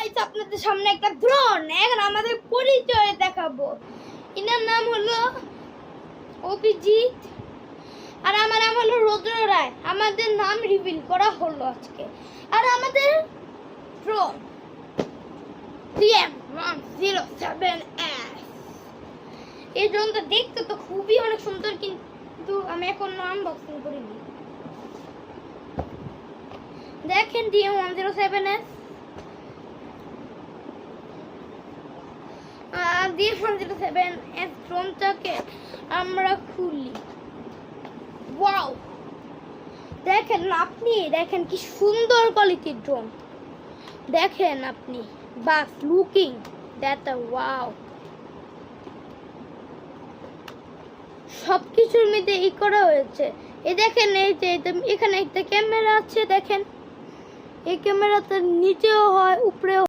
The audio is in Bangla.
গাইস আপনাদের সামনে একটা ড্রোন, এখন আমাদের পরিচয় দেখাবো। এনার নাম হলো অভিজিৎ আর আমার নাম হলো রুদ্র রায়। আমাদের নাম রিভিল করা হলো আজকে। আর আমাদের ড্রোন DM107S, এই ড্রোনটা দেখতে তো খুবই অনেক সুন্দর, কিন্তু আমি এখন আনবক্সিং করিনি। দেখেন DM107S, DM107S ড্রোনটাকে আমরা খুলি। ওয়াও, দেখেন আপনি, দেখেন কি সুন্দর কোয়ালিটির ড্রোন। দেখেন আপনি, বাস লুকিং দ্যাট ওয়াও, সবকিছুর মধ্যে ই করা হয়েছে। এই দেখেন, এই যে এখানে একটা ক্যামেরা আছে, দেখেন এই ক্যামেরাতে নিচেও হয় উপরেও